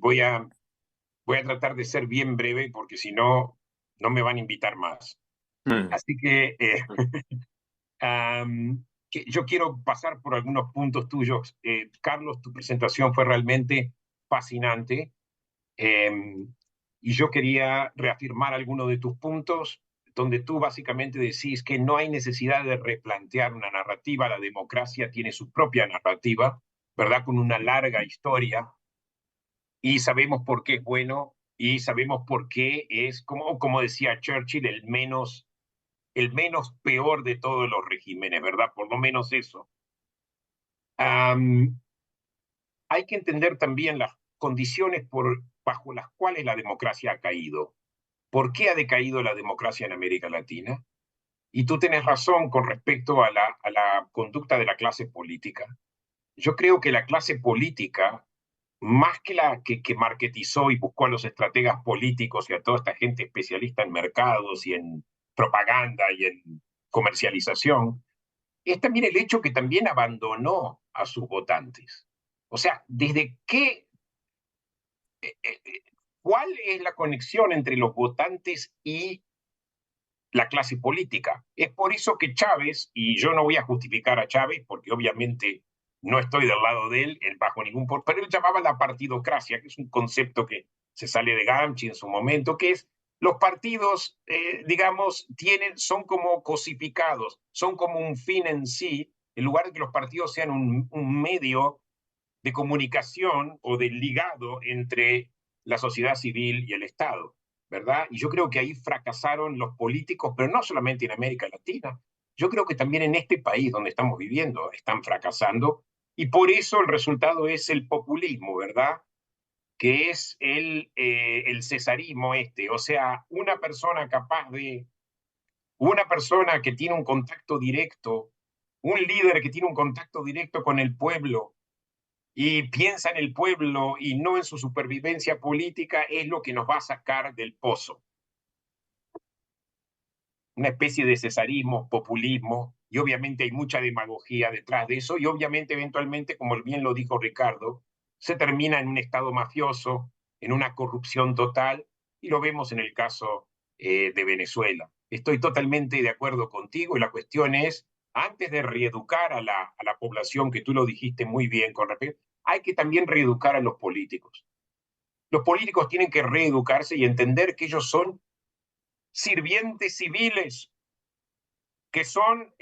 voy a tratar de ser bien breve porque si no, no me van a invitar más. Mm. Así que, yo quiero pasar por algunos puntos tuyos. Carlos, tu presentación fue realmente fascinante. Y yo quería reafirmar algunos de tus puntos, donde tú básicamente decís que no hay necesidad de replantear una narrativa, la democracia tiene su propia narrativa, ¿verdad? Con una larga historia, y sabemos por qué es bueno, y sabemos por qué es, como decía Churchill, el menos peor de todos los regímenes, ¿verdad? Por lo menos eso. Um, Hay que entender también las condiciones bajo las cuales la democracia ha caído. ¿Por qué ha decaído la democracia en América Latina? Y tú tienes razón con respecto a la conducta de la clase política. Yo creo que la clase política, más que la que marketizó y buscó a los estrategas políticos y a toda esta gente especialista en mercados y en propaganda y en comercialización, es también el hecho que también abandonó a sus votantes. O sea, ¿cuál es la conexión entre los votantes y la clase política? Es por eso que Chávez, y yo no voy a justificar a Chávez porque obviamente no estoy del lado de él, bajo ningún punto, pero él llamaba la partidocracia, que es un concepto que se sale de Gramsci en su momento, que es los partidos, digamos, son como cosificados, son como un fin en sí, en lugar de que los partidos sean un medio de comunicación o de ligado entre la sociedad civil y el Estado, ¿verdad? Y yo creo que ahí fracasaron los políticos, pero no solamente en América Latina, yo creo que también en este país donde estamos viviendo están fracasando, y por eso el resultado es el populismo, ¿verdad? Que es el cesarismo o sea, una persona que tiene un contacto directo, un líder que tiene un contacto directo con el pueblo, y piensa en el pueblo y no en su supervivencia política, es lo que nos va a sacar del pozo. Una especie de cesarismo, populismo, y obviamente hay mucha demagogía detrás de eso, y obviamente eventualmente, como bien lo dijo Ricardo, se termina en un estado mafioso, en una corrupción total, y lo vemos en el caso de Venezuela. Estoy totalmente de acuerdo contigo, y la cuestión es, antes de reeducar a la población, que tú lo dijiste muy bien con respecto, hay que también reeducar a los políticos. Los políticos tienen que reeducarse y entender que ellos son sirvientes civiles, que son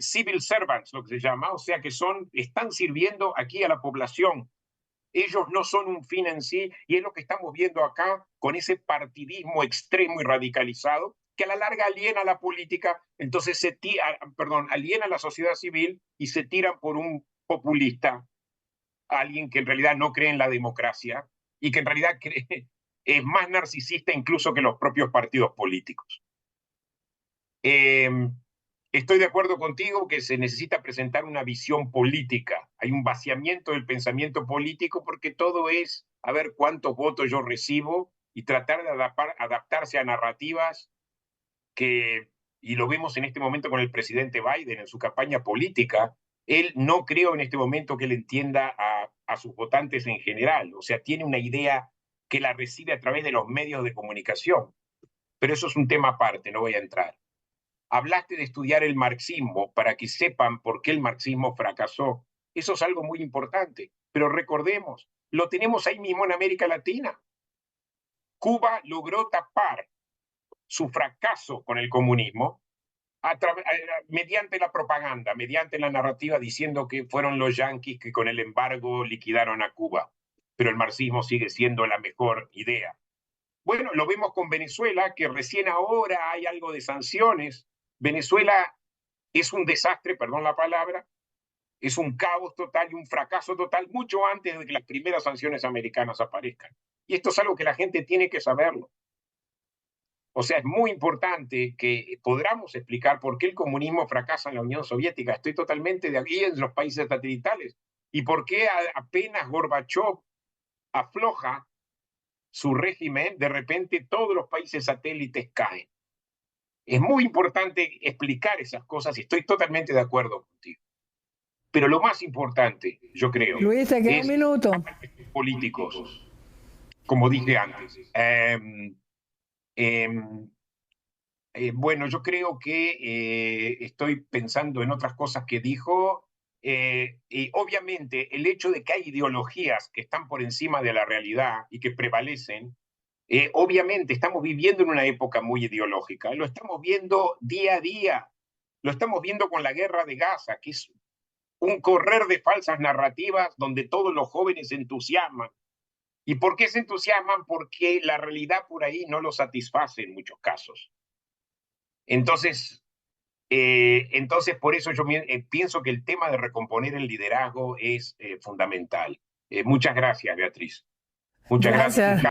civil servants, lo que se llama, o sea, están sirviendo aquí a la población. Ellos no son un fin en sí, y es lo que estamos viendo acá con ese partidismo extremo y radicalizado, que a la larga aliena a la política, entonces aliena a la sociedad civil y se tiran por un populista, alguien que en realidad no cree en la democracia y que en realidad es más narcisista incluso que los propios partidos políticos. Eh, Estoy de acuerdo contigo que se necesita presentar una visión política. Hay un vaciamiento del pensamiento político porque todo es a ver cuántos votos yo recibo y tratar de adaptarse a narrativas y lo vemos en este momento con el presidente Biden en su campaña política. Él no creo en este momento que él entienda a sus votantes en general. O sea, tiene una idea que la recibe a través de los medios de comunicación. Pero eso es un tema aparte, no voy a entrar. Hablaste de estudiar el marxismo para que sepan por qué el marxismo fracasó. Eso es algo muy importante, pero recordemos, lo tenemos ahí mismo en América Latina. Cuba logró tapar su fracaso con el comunismo mediante la propaganda, mediante la narrativa diciendo que fueron los yanquis que con el embargo liquidaron a Cuba, pero el marxismo sigue siendo la mejor idea. Bueno, lo vemos con Venezuela, que recién ahora hay algo de sanciones. Venezuela es un desastre, perdón la palabra, es un caos total y un fracaso total mucho antes de que las primeras sanciones americanas aparezcan. Y esto es algo que la gente tiene que saberlo. O sea, es muy importante que podamos explicar por qué el comunismo fracasa en la Unión Soviética. Estoy totalmente de aquí en los países satelitales. Y por qué apenas Gorbachev afloja su régimen, de repente todos los países satélites caen. Es muy importante explicar esas cosas y estoy totalmente de acuerdo contigo. Pero lo más importante, yo creo, Luis, te queda un es minuto. políticos. como dije antes. Em, bueno, yo creo que estoy pensando en otras cosas que dijo. Y obviamente el hecho de que hay ideologías que están por encima de la realidad y que prevalecen, obviamente estamos viviendo en una época muy ideológica. Lo estamos viendo día a día. Lo estamos viendo con la guerra de Gaza, que es un correr de falsas narrativas donde todos los jóvenes se entusiasman. ¿Y por qué se entusiasman? Porque la realidad por ahí no los satisface en muchos casos. Entonces, por eso yo pienso que el tema de recomponer el liderazgo es fundamental. Muchas gracias, Beatriz. Muchas gracias. Gracias.